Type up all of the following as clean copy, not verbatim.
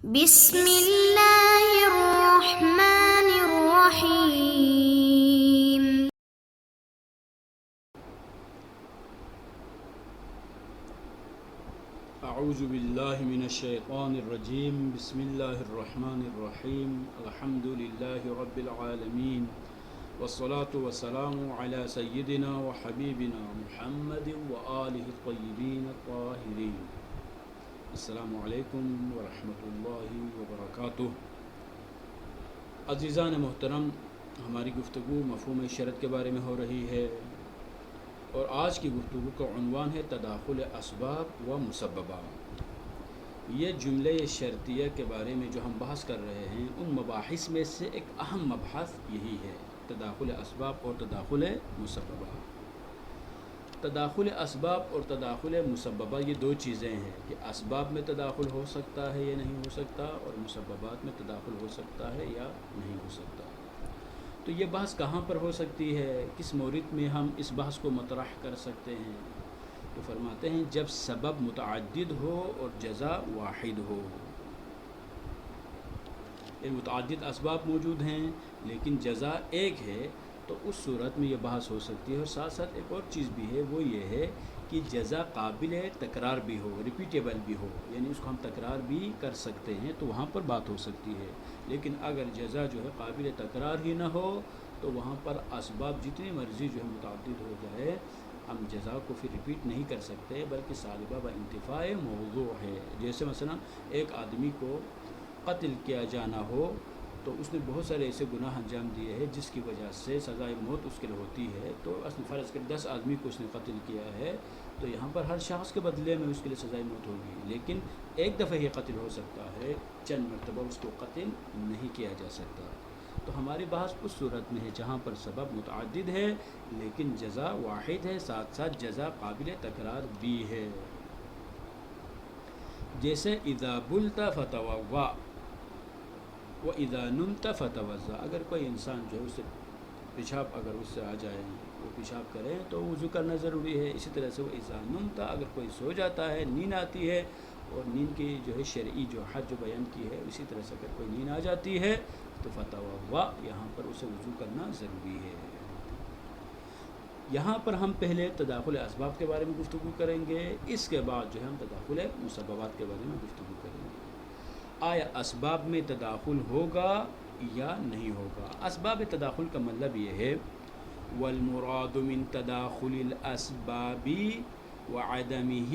بسم اللہ الرحمن الرحیم۔ اعوذ باللہ من الشیطان الرجیم، بسم اللہ الرحمن الرحیم، الحمد للہ رب العالمین، والصلاة والسلام علی سیدنا و حبیبنا محمد وآلہ الطیبین الطاہرین۔ السلام علیکم ورحمۃ اللہ وبرکاتہ۔ عزیزان محترم، ہماری گفتگو مفہوم شرط کے بارے میں ہو رہی ہے، اور آج کی گفتگو کا عنوان ہے تداخل اسباب و مسببات۔ یہ جملے شرطیہ کے بارے میں جو ہم بحث کر رہے ہیں، ان مباحث میں سے ایک اہم مبحث یہی ہے، تداخل اسباب اور تداخل مسببات۔ تداخل اسباب اور تداخل مسببات یہ دو چیزیں ہیں کہ اسباب میں تداخل ہو سکتا ہے یا نہیں ہو سکتا، اور مسببات میں تداخل ہو سکتا ہے یا نہیں ہو سکتا۔ تو یہ بحث کہاں پر ہو سکتی ہے، کس مورد میں ہم اس بحث کو مطرح کر سکتے ہیں؟ تو فرماتے ہیں جب سبب متعدد ہو اور جزا واحد ہو۔ متعدد اسباب موجود ہیں لیکن جزا ایک ہے، تو اس صورت میں یہ بحث ہو سکتی ہے۔ اور ساتھ ساتھ ایک اور چیز بھی ہے، وہ یہ ہے کہ جزا قابل تکرار بھی ہو، ریپیٹیبل بھی ہو، یعنی اس کو ہم تکرار بھی کر سکتے ہیں، تو وہاں پر بات ہو سکتی ہے۔ لیکن اگر جزا جو ہے قابل تکرار ہی نہ ہو، تو وہاں پر اسباب جتنی مرضی جو ہے متعدد ہو جائے، ہم جزا کو پھر ریپیٹ نہیں کر سکتے، بلکہ سالبہ و انتفاع موضوع ہے۔ جیسے مثلا ایک آدمی کو قتل کیا جانا ہو، تو اس نے بہت سارے ایسے گناہ انجام دیے ہیں جس کی وجہ سے سزائے موت اس کے لیے ہوتی ہے۔ تو اصل فرض کر 10 آدمی کو اس نے قتل کیا ہے، تو یہاں پر ہر شخص کے بدلے میں اس کے لیے سزائے موت ہوگی، لیکن ایک دفعہ ہی قتل ہو سکتا ہے، چند مرتبہ اس کو قتل نہیں کیا جا سکتا۔ تو ہماری بحث اس صورت میں ہے جہاں پر سبب متعدد ہے لیکن جزا واحد ہے، ساتھ ساتھ جزا قابل تکرار بھی ہے۔ جیسے اذا بلت فتوضا وَإِذَا نُمْتَ فَتَوَضَّأ، اگر کوئی انسان جو ہے اس سے پیشاب اگر اس سے آ جائے، وہ پیشاب کرے تو وضو کرنا ضروری ہے۔ اسی طرح سے وَإِذَا نُمْتَ، اگر کوئی سو جاتا ہے، نیند آتی ہے، اور نیند کی جو ہے شرعی جو حد جو بیان کی ہے، اسی طرح سے اگر کوئی نیند آ جاتی ہے تو فتوضا، یہاں پر اسے وضو کرنا ضروری ہے۔ یہاں پر ہم پہلے تداخل اسباب کے بارے میں گفتگو کریں گے، اس کے بعد جو ہے ہم تداخل مسببات کے بارے میں گفتگو کریں گے۔ آیا اسباب میں تداخل ہوگا یا نہیں ہوگا؟ اسباب تداخل کا مطلب یہ ہے والمراد من تداخل الاسباب وعدمه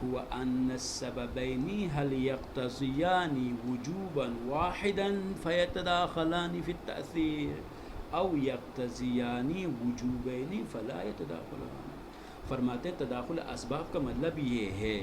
هو ان السببين هل يقتضيان وجوبا واحدا فيتداخلان في التأثير او يقتضيان وجوبين فلا يتداخلان۔ فرماتے ہیں تداخل اسباب کا مطلب یہ ہے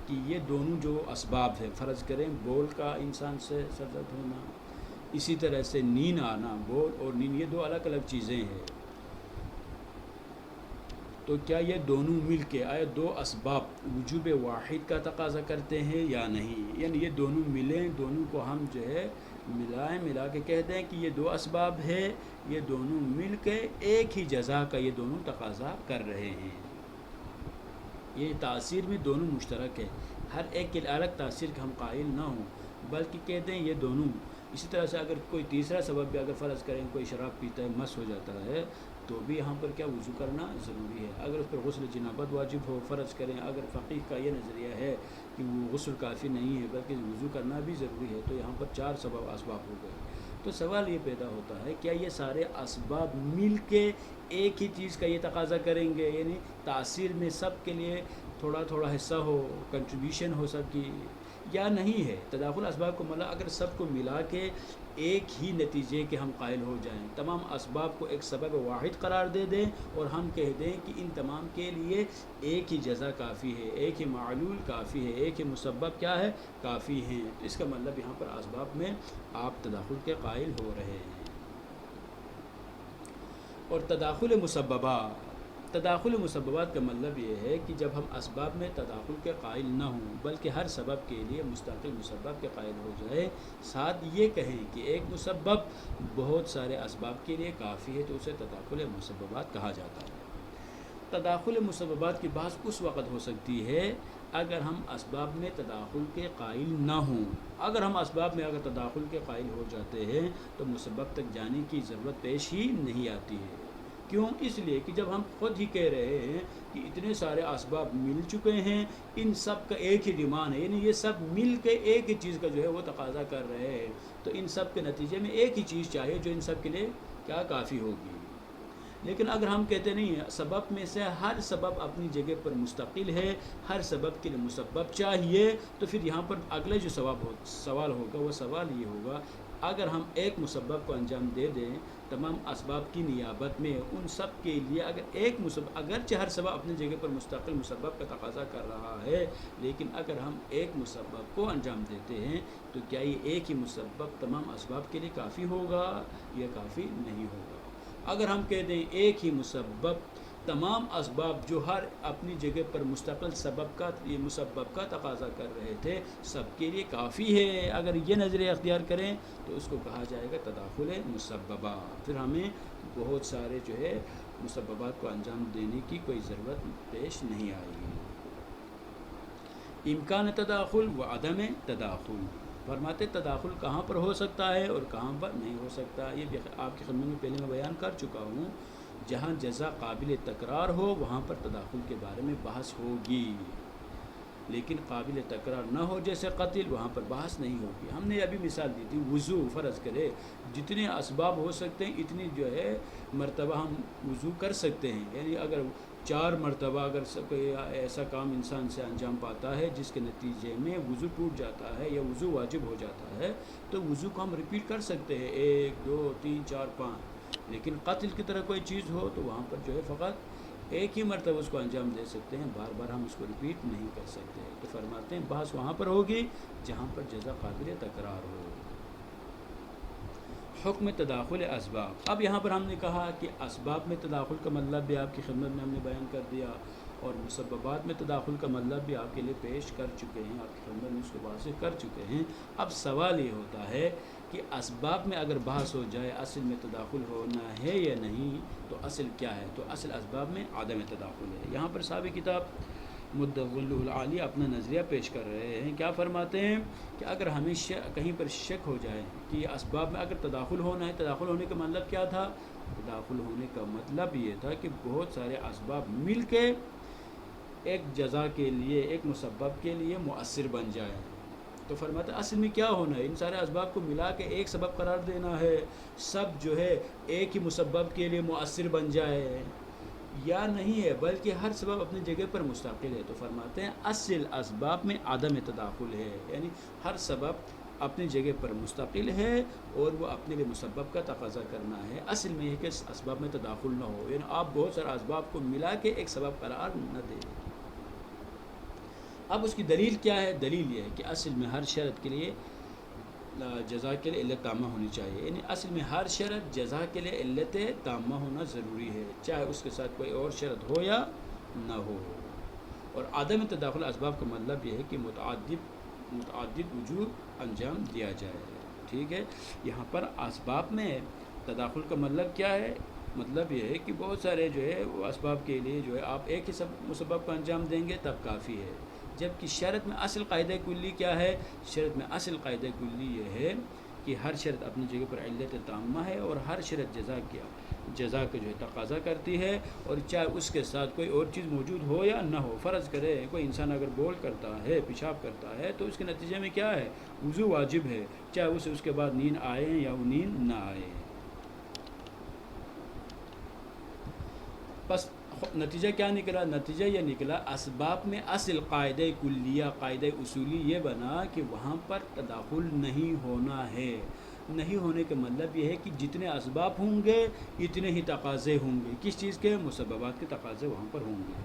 کہ یہ دونوں جو اسباب ہیں، فرض کریں بول کا انسان سے سر درد ہونا، اسی طرح سے نیند آنا، بول اور نیند یہ دو الگ الگ چیزیں ہیں، تو کیا یہ دونوں مل کے آیا دو اسباب وجوب واحد کا تقاضا کرتے ہیں یا نہیں؟ یعنی یہ دونوں ملیں، دونوں کو ہم جو ہے ملا کے کہہ دیں کہ یہ دو اسباب ہے، یہ دونوں مل کے ایک ہی جزا کا یہ دونوں تقاضا کر رہے ہیں۔ یہ تاثیر میں دونوں مشترک ہے، ہر ایک کے الگ تاثیر کا ہم قائل نہ ہوں، بلکہ کہتے ہیں یہ دونوں۔ اسی طرح سے اگر کوئی تیسرا سبب بھی اگر فرض کریں کوئی شراب پیتا ہے، مست ہو جاتا ہے، تو بھی یہاں پر کیا وضو کرنا ضروری ہے۔ اگر اس پر غسل جنابت واجب ہو، فرض کریں اگر فقیہ کا یہ نظریہ ہے کہ وہ غسل کافی نہیں ہے بلکہ وضو کرنا بھی ضروری ہے، تو یہاں پر 4 اسباب ہو گئے۔ تو سوال یہ پیدا ہوتا ہے کیا یہ سارے اسباب مل کے ایک ہی چیز کا یہ تقاضا کریں گے، یعنی تاثیر میں سب کے لیے تھوڑا تھوڑا حصہ ہو، کنٹریبیوشن ہو سب کی، یا نہیں ہے؟ تداخل اسباب کو مطلب اگر سب کو ملا کے ایک ہی نتیجے کے ہم قائل ہو جائیں، تمام اسباب کو ایک سبب واحد قرار دے دیں اور ہم کہہ دیں کہ ان تمام کے لیے ایک ہی جزا کافی ہے، ایک ہی معلول کافی ہے، ایک ہی مسبب کیا ہے کافی ہیں، تو اس کا مطلب یہاں پر اسباب میں آپ تداخل کے قائل ہو رہے ہیں۔ اور تداخل مسببات کا مطلب یہ ہے کہ جب ہم اسباب میں تداخل کے قائل نہ ہوں بلکہ ہر سبب کے لیے مستقل مسبب کے قائل ہو جائے، ساتھ یہ کہیں کہ ایک مسبب بہت سارے اسباب کے لیے کافی ہے، تو اسے تداخل مسببات کہا جاتا ہے۔ تداخل مسببات کی بحث اس وقت ہو سکتی ہے اگر ہم اسباب میں تداخل کے قائل نہ ہوں. اگر ہم اسباب میں اگر تداخل کے قائل ہو جاتے ہیں تو مسبب تک جانے کی ضرورت پیش ہی نہیں آتی ہے. کیوں؟ اس لیے کہ جب ہم خود ہی کہہ رہے ہیں کہ اتنے سارے اسباب مل چکے ہیں، ان سب کا ایک ہی ڈیمانڈ ہے، یعنی یہ سب مل کے ایک ہی چیز کا جو ہے وہ تقاضا کر رہے ہیں، تو ان سب کے نتیجے میں ایک ہی چیز چاہیے جو ان سب کے لیے کیا کافی ہوگی. لیکن اگر ہم کہتے نہیں ہیں سبب میں سے ہر سبب اپنی جگہ پر مستقل ہے، ہر سبب کے لیے مسبب چاہیے، تو پھر یہاں پر اگلا جو سوال ہوگا وہ سوال یہ ہوگا، اگر ہم ایک مسبب کو انجام دے دیں تمام اسباب کی نیابت میں، ان سب کے لیے اگر ایک مسبب، اگرچہ ہر سبب اپنی جگہ پر مستقل مسبب کا تقاضا کر رہا ہے، لیکن اگر ہم ایک مسبب کو انجام دیتے ہیں تو کیا یہ ایک ہی مسبب تمام اسباب کے لیے کافی ہوگا یا کافی نہیں ہوگا؟ اگر ہم کہہ دیں ایک ہی مسبب تمام اسباب جو ہر اپنی جگہ پر مستقل سبب کا یہ مسبب کا تقاضا کر رہے تھے سب کے لیے کافی ہے، اگر یہ نظریہ اختیار کریں تو اس کو کہا جائے گا تداخل مسببات. پھر ہمیں بہت سارے جو ہے مسببات کو انجام دینے کی کوئی ضرورت پیش نہیں آئے گی. امکان تداخل و عدم تداخل. فرماتے تداخل کہاں پر ہو سکتا ہے اور کہاں پر نہیں ہو سکتا. یہ بھی آپ کی خدمت میں پہلے میں بیان کر چکا ہوں، جہاں جزا قابل تکرار ہو وہاں پر تداخل کے بارے میں بحث ہوگی، لیکن قابل تکرار نہ ہو جیسے قتل، وہاں پر بحث نہیں ہوگی. ہم نے ابھی مثال دی تھی وضو، فرض کرے جتنے اسباب ہو سکتے ہیں اتنی جو ہے مرتبہ ہم وضو کر سکتے ہیں، یعنی اگر 4 مرتبہ اگر کوئی ایسا کام انسان سے انجام پاتا ہے جس کے نتیجے میں وضو ٹوٹ جاتا ہے یا وضو واجب ہو جاتا ہے تو وضو کو ہم ریپیٹ کر سکتے ہیں 1 2 3 4 5. لیکن قتل کی طرح کوئی چیز ہو تو وہاں پر جو ہے فقط ایک ہی مرتبہ اس کو انجام دے سکتے ہیں، بار بار ہم اس کو ریپیٹ نہیں کر سکتے. تو فرماتے ہیں بحث وہاں پر ہوگی جہاں پر جزا قابل تکرار ہو. حکم تداخل اسباب. اب یہاں پر ہم نے کہا کہ اسباب میں تداخل کا مطلب بھی آپ کی خدمت میں ہم نے بیان کر دیا، اور مسببات میں تداخل کا مطلب بھی آپ کے لیے پیش کر چکے ہیں، آپ کی خدمت میں اس کو واضح کر چکے ہیں. اب سوال یہ ہوتا ہے کہ اسباب میں اگر بحث ہو جائے اصل میں تداخل ہونا ہے یا نہیں، تو اصل کیا ہے؟ تو اصل اسباب میں عدم تداخل ہے. یہاں پر صاحب کتاب مدغل العالی اپنا نظریہ پیش کر رہے ہیں. کیا فرماتے ہیں کہ اگر ہمیں کہیں پر شک ہو جائے کہ یہ اسباب میں اگر تداخل ہونا ہے، تداخل ہونے کا مطلب کیا تھا؟ تداخل ہونے کا مطلب یہ تھا کہ بہت سارے اسباب مل کے ایک جزا کے لیے، ایک مسبب کے لیے مؤثر بن جائے. تو فرماتے ہیں اصل میں کیا ہونا ہے؟ ان سارے اسباب کو ملا کے ایک سبب قرار دینا ہے، سب جو ہے ایک ہی مسبب کے لیے مؤثر بن جائے، یا نہیں ہے بلکہ ہر سبب اپنی جگہ پر مستقل ہے. تو فرماتے ہیں اصل اسباب میں عدم تداخل ہے، یعنی ہر سبب اپنی جگہ پر مستقل ہے اور وہ اپنے لیے مسبب کا تقاضا کرنا ہے. اصل میں یہ کہ اسباب میں تداخل نہ ہو، یعنی آپ بہت سارے اسباب کو ملا کے ایک سبب قرار نہ دیں. اب اس کی دلیل کیا ہے؟ دلیل یہ ہے کہ اصل میں ہر شرط کے لیے جزا کے لیے علت تامہ ہونی چاہیے، یعنی اصل میں ہر شرط جزا کے لیے علت تامہ ہونا ضروری ہے، چاہے اس کے ساتھ کوئی اور شرط ہو یا نہ ہو. اور عدم تداخل اسباب کا مطلب یہ ہے کہ متعدد وجوہ انجام دیا جائے. ٹھیک ہے، یہاں پر اسباب میں تداخل کا مطلب کیا ہے؟ مطلب یہ ہے کہ بہت سارے جو ہے وہ اسباب کے لیے جو ہے آپ ایک ہی مسبب کو انجام دیں گے تب کافی ہے. جبکہ شرط میں اصل قاعدہ کلی کیا ہے؟ شرط میں اصل قاعدہ کلی یہ ہے کہ ہر شرط اپنی جگہ پر علت تامہ ہے، اور ہر شرط جزا کا جو ہے تقاضا کرتی ہے، اور چاہے اس کے ساتھ کوئی اور چیز موجود ہو یا نہ ہو. فرض کرے کوئی انسان اگر بول کرتا ہے، پیشاب کرتا ہے، تو اس کے نتیجے میں کیا ہے؟ وضو واجب ہے، چاہے اسے اس کے بعد نیند آئے یا وہ نیند نہ آئے. بس نتیجہ کیا نکلا؟ نتیجہ یہ نکلا اسباب میں اصل قاعدہ کلیہ، قاعدہ اصولی یہ بنا کہ وہاں پر تداخل نہیں ہونا ہے. نہیں ہونے کا مطلب یہ ہے کہ جتنے اسباب ہوں گے اتنے ہی تقاضے ہوں گے. کس چیز کے؟ مسببات کے تقاضے وہاں پر ہوں گے.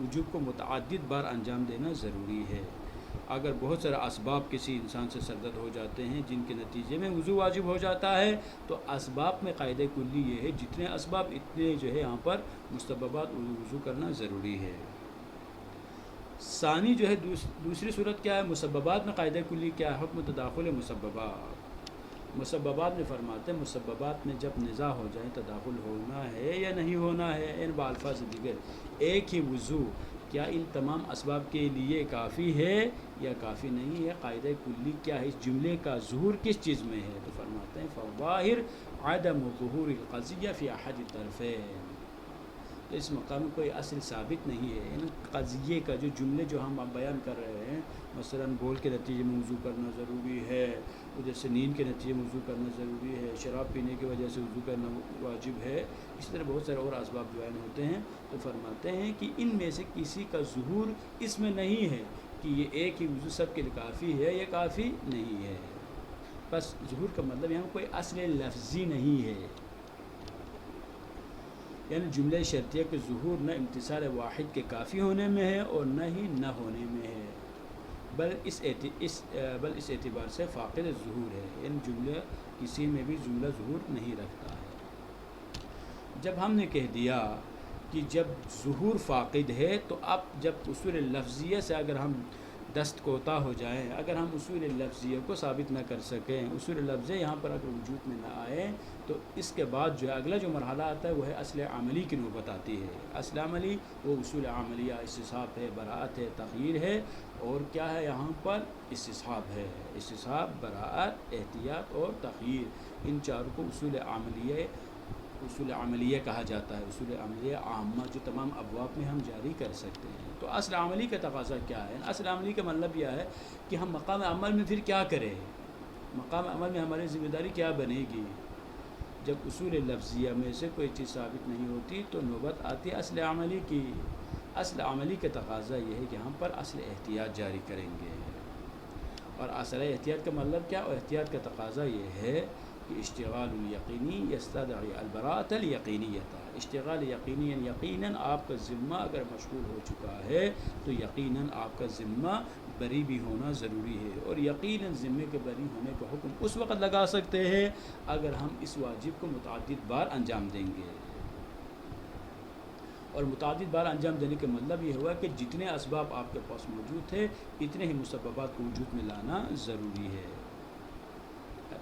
وجوب کو متعدد بار انجام دینا ضروری ہے. اگر بہت سارے اسباب کسی انسان سے سرزد ہو جاتے ہیں جن کے نتیجے میں وضو واجب ہو جاتا ہے، تو اسباب میں قاعدہ کلی یہ ہے جتنے اسباب اتنے جو ہے یہاں پر مسببات وضو کرنا ضروری ہے. ثانی جو ہے دوسری صورت کیا ہے؟ مسببات میں قاعدہ کلی کیا ہے؟ حکم تداخل مسببات. مسببات میں فرماتے ہیں مسببات میں جب نزاع ہو جائے تداخل ہونا ہے یا نہیں ہونا ہے، ان بالفاظ دیگر ایک ہی وضو کیا ان تمام اسباب کے لیے کافی ہے یا کافی نہیں ہے؟ قاعدہ کلی کیا ہے؟ اس جملے کا ظہور کس چیز میں ہے؟ تو فرماتے ہیں فظاہر عدم ظہور القضیہ فی احد الطرفین. تو اس مقام میں کوئی اصل ثابت نہیں ہے. ان قضیے کا جو جملے جو ہم بیان کر رہے ہیں، مثلا بول کے نتیجے میں وضو کرنا ضروری ہے، جیسے نیند کے نتیجے میں وضو کرنا ضروری ہے، شراب پینے کی وجہ سے وضو کرنا واجب ہے، اس طرح بہت سارے اور اسباب بیان ہوتے ہیں. تو فرماتے ہیں کہ ان میں سے کسی کا ظہور اس میں نہیں ہے کہ یہ ایک ہی وضو سب کے لیے کافی ہے، یہ کافی نہیں ہے. بس ظہور کا مطلب یہاں کوئی اصل لفظی نہیں ہے، یعنی جملہ شرطیہ کے ظہور نہ امتصال واحد کے کافی ہونے میں ہے اور نہ ہی نہ ہونے میں ہے، بل اس اعتبار سے فاقد ظہور ہے، یعنی جملہ کسی میں بھی جملہ ظہور نہیں رکھتا ہے. جب ہم نے کہہ دیا کہ جب ظہور فاقد ہے تو اب جب اصول لفظیہ سے اگر ہم دست کوتا ہو جائیں، اگر ہم اصول لفظیہ کو ثابت نہ کر سکیں، اصول لفظیہ یہاں پر اگر وجود میں نہ آئے، تو اس کے بعد جو ہے اگلا جو مرحلہ آتا ہے وہ ہے اصل عملی کی نوبت آتی ہے. اصل عملی وہ اصول عملیہ استصحاب ہے، براءت ہے، تغییر ہے، اور کیا ہے یہاں پر استصحاب ہے. استصحاب، براءت، احتیاط اور تغییر، ان چاروں کو اصول عملیہ کہا جاتا ہے. اصول عملیہ عامہ جو تمام ابواب میں ہم جاری کر سکتے ہیں. تو اصل عملی کا تقاضا کیا ہے؟ اصل عملی کا مطلب یہ ہے کہ ہم مقام عمل میں پھر کیا کریں، مقام عمل میں ہماری ذمہ داری کیا بنے گی. جب اصول لفظیہ میں سے کوئی چیز ثابت نہیں ہوتی تو نوبت آتی ہے اصل عملی کی. اصل عملی کا تقاضا یہ ہے کہ ہم پر اصل احتیاط جاری کریں گے. اور اصل احتیاط کا مطلب کیا؟ اور احتیاط کا تقاضا یہ ہے کہ اشتغال الیقینی یستدعی البراءۃ الیقینیۃ. اشتغال یقینی یعنی یقیناً آپ کا ذمہ اگر مشغول ہو چکا ہے تو یقیناً آپ کا ذمہ بری بھی ہونا ضروری ہے. اور یقیناً ذمے کے بری ہونے کا حکم اس وقت لگا سکتے ہیں اگر ہم اس واجب کو متعدد بار انجام دیں گے. اور متعدد بار انجام دینے کا مطلب یہ ہوا کہ جتنے اسباب آپ کے پاس موجود تھے اتنے ہی مسببات کو وجود میں لانا ضروری ہے.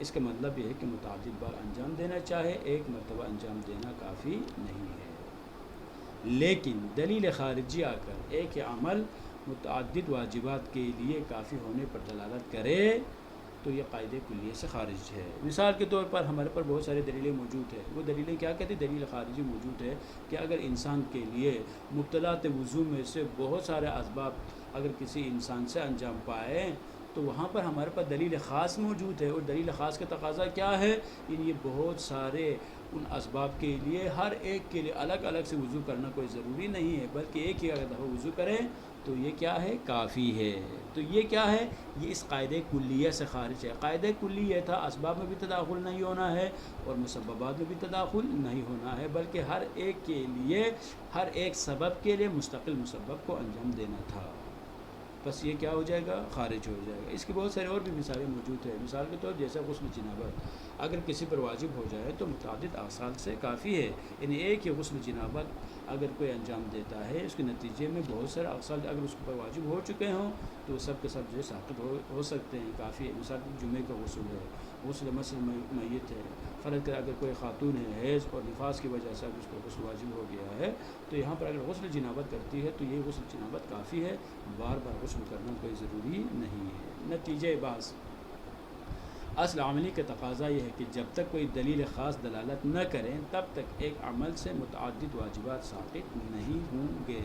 اس کا مطلب یہ ہے کہ متعدد بار انجام دینا چاہے، ایک مرتبہ انجام دینا کافی نہیں ہے. لیکن دلیل خارجی آ کر ایک ہی عمل متعدد واجبات کے لیے کافی ہونے پر دلالت کرے تو یہ قاعدے کلیے سے خارج ہے. مثال کے طور پر ہمارے پر بہت سارے دلیلیں موجود ہیں. وہ دلیلیں کیا کہتی ہیں؟ دلیل خارجی موجود ہے کہ اگر انسان کے لیے مبطلات وضو میں سے بہت سارے اسباب اگر کسی انسان سے انجام پائے تو وہاں پر ہمارے پاس دلیل خاص موجود ہے. اور دلیل خاص کا تقاضا کیا ہے؟ یہ بہت سارے ان اسباب کے لیے ہر ایک کے لیے الگ الگ سے وضو کرنا کوئی ضروری نہیں ہے، بلکہ ایک ہی اگر دفعہ وضو کریں تو یہ کیا ہے؟ کافی ہے. تو یہ کیا ہے؟ یہ اس قاعدے کلیہ سے خارج ہے. قاعدہ کلی یہ تھا اسباب میں بھی تداخل نہیں ہونا ہے اور مسببات میں بھی تداخل نہیں ہونا ہے، بلکہ ہر ایک کے لیے، ہر ایک سبب کے لیے مستقل مسبب کو انجام دینا تھا. بس یہ کیا ہو جائے گا؟ خارج ہو جائے گا. اس کی بہت سارے اور بھی مثالیں موجود ہیں. مثال کے طور جیسے غسل جنابت اگر کسی پر واجب ہو جائے تو متعدد اغسال سے کافی ہے. یعنی ایک ہی غسل جنابت اگر کوئی انجام دیتا ہے، اس کے نتیجے میں بہت سارے اغسال اگر اس پر واجب ہو چکے ہوں تو وہ سب کے سب جو ہے ساقط ہو سکتے ہیں. کافی ہے. مثال جمعے کا غسل ہے، غسل مثلا میت ہے، فرض کر اگر کوئی خاتون ہے حیض اور نفاس کی وجہ سے اگر اس کو غسل واجب ہو گیا ہے تو یہاں پر اگر غسل جنابت کرتی ہے تو یہ غسل جنابت کافی ہے، بار بار غسل کرنا کوئی ضروری نہیں ہے. نتیجہ بعض اصل عملی کا تقاضا یہ ہے کہ جب تک کوئی دلیل خاص دلالت نہ کریں تب تک ایک عمل سے متعدد واجبات ساقط نہیں ہوں گے.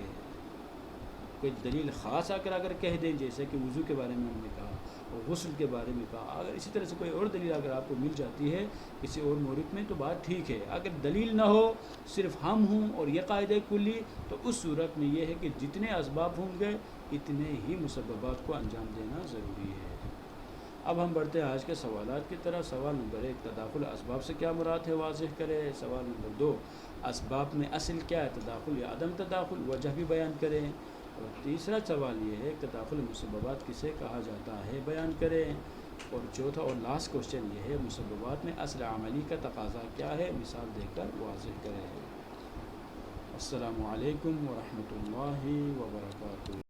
کوئی دلیل خاص اگر کہہ دیں، جیسے کہ وضو کے بارے میں ہم نے کہا اور غسل کے بارے میں کہا، اگر اسی طرح سے کوئی اور دلیل اگر آپ کو مل جاتی ہے کسی اور مورد میں تو بات ٹھیک ہے. اگر دلیل نہ ہو، صرف ہم ہوں اور یہ قاعدہ کلی، تو اس صورت میں یہ ہے کہ جتنے اسباب ہوں گے اتنے ہی مسببات کو انجام دینا ضروری ہے. اب ہم بڑھتے ہیں آج کے سوالات کی طرح. سوال نمبر 1، تداخل اسباب سے کیا مراد ہے واضح کرے. سوال نمبر 2، اسباب میں اصل کیا ہے، تداخل یا عدم تداخل، وجہ بھی بیان کریں. اور تیسرا سوال یہ ہے تداخل مسببات کسے کہا جاتا ہے، بیان کریں. اور چوتھا اور لاسٹ کوشچن یہ ہے مسببات میں اصل عملی کا تقاضا کیا ہے، مثال دے کر واضح کریں. السلام علیکم ورحمۃ اللہ وبرکاتہ.